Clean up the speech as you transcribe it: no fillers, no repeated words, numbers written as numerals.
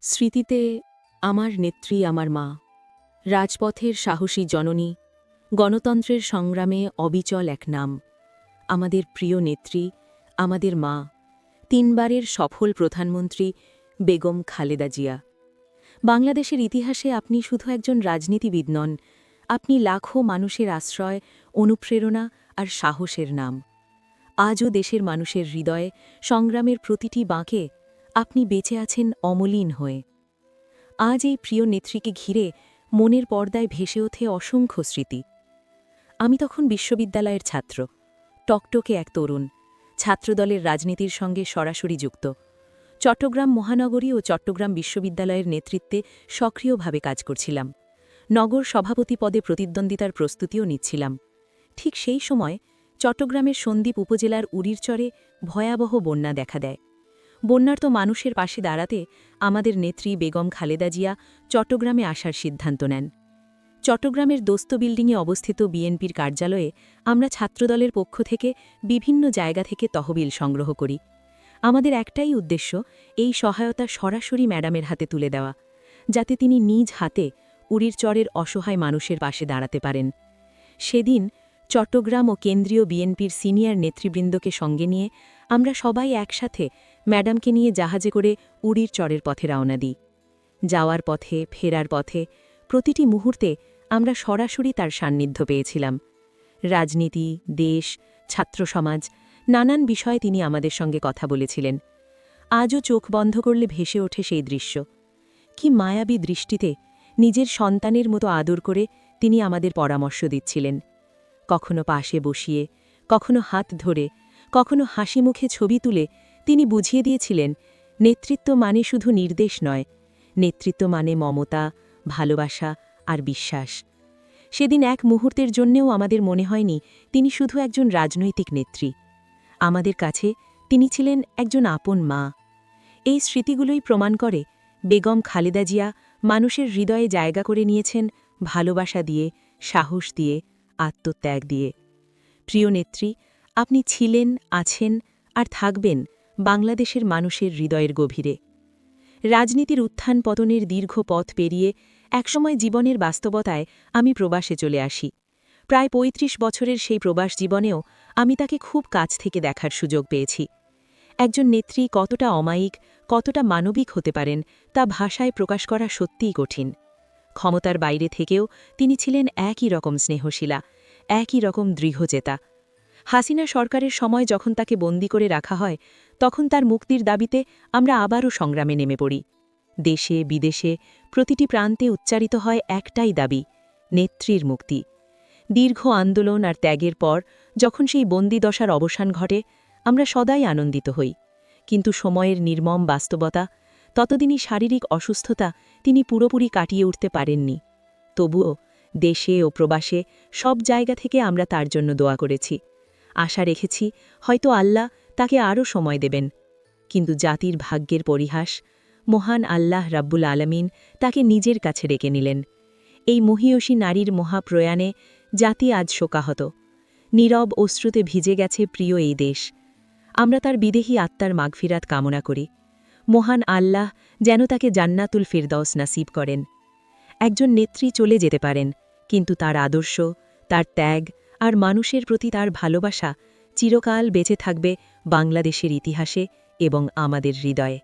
স্মৃতিতে আমার নেত্রী আমার মা, রাজপথের সাহসী জননী, গণতন্ত্রের সংগ্রামে অবিচল এক নাম। আমাদের প্রিয় নেত্রী, আমাদের মা, তিনবারের সফল প্রধানমন্ত্রী বেগম খালেদা জিয়া। বাংলাদেশের ইতিহাসে আপনি শুধু একজন রাজনীতিবিদ নন, আপনি লাখো মানুষের আশ্রয়, অনুপ্রেরণা আর সাহসের নাম। আজও দেশের মানুষের হৃদয়ে, সংগ্রামের প্রতিটি বাঁকে আপনি বেঁচে আছেন অমলিন হয়ে। আজ এই প্রিয় নেত্রীকে ঘিরে মনের পর্দায় ভেসে ওঠে অসংখ্য স্মৃতি। আমি তখন বিশ্ববিদ্যালয়ের ছাত্র, টকটকে এক তরুণ, ছাত্রদলের রাজনীতির সঙ্গে সরাসরি যুক্ত। চট্টগ্রাম মহানগরী ও চট্টগ্রাম বিশ্ববিদ্যালয়ের নেতৃত্বে সক্রিয়ভাবে কাজ করছিলাম। নগর সভাপতি পদে প্রতিদ্বন্দ্বিতার প্রস্তুতিও নিচ্ছিলাম। ঠিক সেই সময় চট্টগ্রামের সন্দ্বীপ উপজেলার উড়িরচরে ভয়াবহ বন্যা দেখা দেয়। বন্যার্ত মানুষের পাশে দাঁড়াতে আমাদের নেত্রী বেগম খালেদা জিয়া চট্টগ্রামে আসার সিদ্ধান্ত নেন। চট্টগ্রামের দোস্ত বিল্ডিংয়ে অবস্থিত বিএনপির কার্যালয়ে আমরা ছাত্রদলের পক্ষ থেকে বিভিন্ন জায়গা থেকে তহবিল সংগ্রহ করি। আমাদের একটাই উদ্দেশ্য, এই সহায়তা সরাসরি ম্যাডামের হাতে তুলে দেওয়া, যাতে তিনি নিজ হাতে উড়িরচরের অসহায় মানুষের পাশে দাঁড়াতে পারেন। সেদিন চট্টগ্রাম ও কেন্দ্রীয় বিএনপির সিনিয়র নেতৃবৃন্দকে সঙ্গে নিয়ে আমরা সবাই একসাথে ম্যাডামকে নিয়ে জাহাজে করে উড়িরচরের পথে রওনা দিই। যাওয়ার পথে, ফেরার পথে, প্রতিটি মুহূর্তে আমরা সরাসরি তার সান্নিধ্য পেয়েছিলাম। রাজনীতি, দেশ, ছাত্রসমাজ, নানান বিষয়ে তিনি আমাদের সঙ্গে কথা বলেছিলেন। আজও চোখ বন্ধ করলে ভেসে ওঠে সেই দৃশ্য। কি মায়াবী দৃষ্টিতে নিজের সন্তানের মতো আদর করে তিনি আমাদের পরামর্শ দিচ্ছিলেন। কখনো পাশে বসিয়ে, কখনো হাত ধরে, কখনো হাসি মুখে ছবি তুলে তিনি বুঝিয়ে দিয়েছিলেন, নেতৃত্ব মানে শুধু নির্দেশ নয়, নেতৃত্ব মানে মমতা, ভালোবাসা আর বিশ্বাস। সেদিন এক মুহূর্তের জন্যেও আমাদের মনে হয়নি তিনি শুধু একজন রাজনৈতিক নেত্রী। আমাদের কাছে তিনি ছিলেন একজন আপন মা। এই স্মৃতিগুলোই প্রমাণ করে বেগম খালেদা জিয়া মানুষের হৃদয়ে জায়গা করে নিয়েছেন ভালোবাসা দিয়ে, সাহস দিয়ে, আত্মত্যাগ দিয়ে। প্রিয় নেত্রী, আপনি ছিলেন, আছেন আর থাকবেন বাংলাদেশের মানুষের হৃদয়ের গভীরে। রাজনীতির উত্থান পতনের দীর্ঘ পথ পেরিয়ে একসময় জীবনের বাস্তবতায় আমি প্রবাসে চলে আসি। প্রায় ৩৫ বছরের সেই প্রবাস জীবনেও আমি তাকে খুব কাছ থেকে দেখার সুযোগ পেয়েছি। একজন নেত্রী কতটা অমায়িক, কতটা মানবিক হতে পারেন তা ভাষায় প্রকাশ করা সত্যিই কঠিন। ক্ষমতার বাইরে থেকেও তিনি ছিলেন একই রকম স্নেহশীলা, একই রকম দৃঢ়চেতা। হাসিনা সরকারের সময় যখন তাকে বন্দী করে রাখা হয়, তখন তার মুক্তির দাবিতে আমরা আবারও সংগ্রামে নেমে পড়ি। দেশে বিদেশে প্রতিটি প্রান্তে উচ্চারিত হয় একটাই দাবি, নেত্রীর মুক্তি। দীর্ঘ আন্দোলন আর ত্যাগের পর যখন সেই বন্দিদশার অবসান ঘটে, আমরা সদাই আনন্দিত হই। কিন্তু সময়ের নির্মম বাস্তবতা, ততদিনই শারীরিক অসুস্থতা তিনি পুরোপুরি কাটিয়ে উঠতে পারেননি। তবুও দেশে ও প্রবাসে সব জায়গা থেকে আমরা তার জন্য দোয়া করেছি। আশা রেখেছি হয়তো আল্লাহ তাকে আরও সময় দেবেন। কিন্তু জাতির ভাগ্যের পরিহাস, মহান আল্লাহ রাব্বুল আলামিন তাকে নিজের কাছে ডেকে নিলেন। এই মহীয়সী নারীর মহাপ্রয়াণে জাতি আজ শোকাহত। নীরব অশ্রুতে ভিজে গেছে প্রিয় এই দেশ। আমরা তার বিদেহী আত্মার মাগফিরাত কামনা করি। মহান আল্লাহ যেন তাকে জান্নাতুল ফিরদৌস নাসিব করেন। একজন নেত্রী চলে যেতে পারেন, কিন্তু তার আদর্শ, তার ত্যাগ আর মানুষের প্রতি তার ভালোবাসা চিরকাল বেঁচে থাকবে বাংলাদেশের ইতিহাসে এবং আমাদের হৃদয়ে।